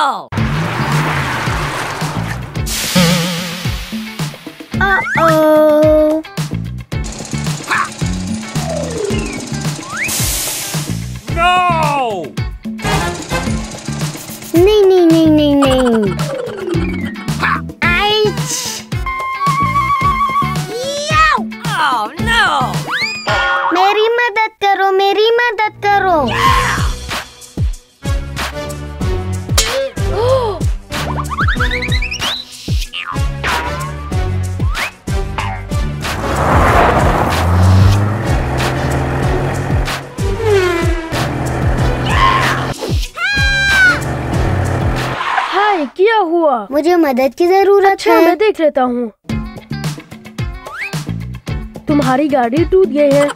No! Uh-oh. No! नहीं। Aich! Oh no! मेरी मदद करो। हाय, क्या हुआ? मुझे मदद की जरूरत अच्छा, है। मैं देख लेता हूँ। तुम्हारी गाड़ी टूट गई है।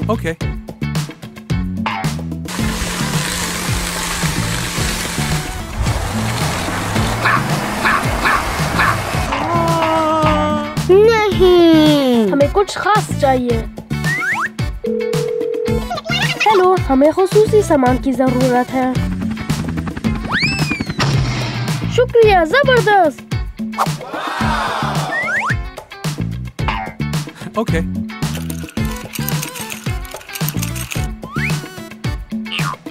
Okay. नहीं। हमें कुछ खास चाहिए। हेलो, हमें खुसूसी सामान की जरूरत है। शुक्रिया, जबरदस्त। Okay.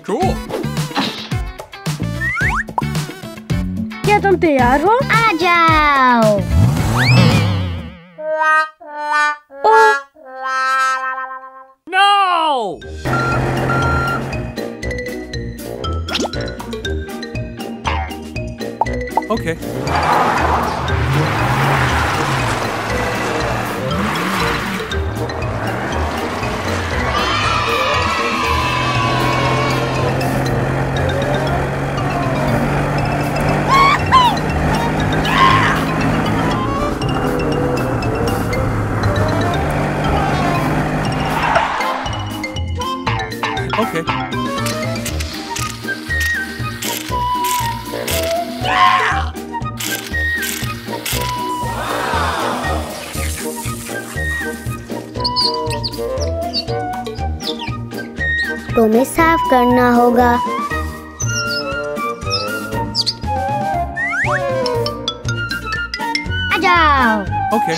Cool. क्या तुम तैयार हो? आ जाओ। No! Okay. Okay. तुम्हें साफ करना होगा। आ जाओ। Okay.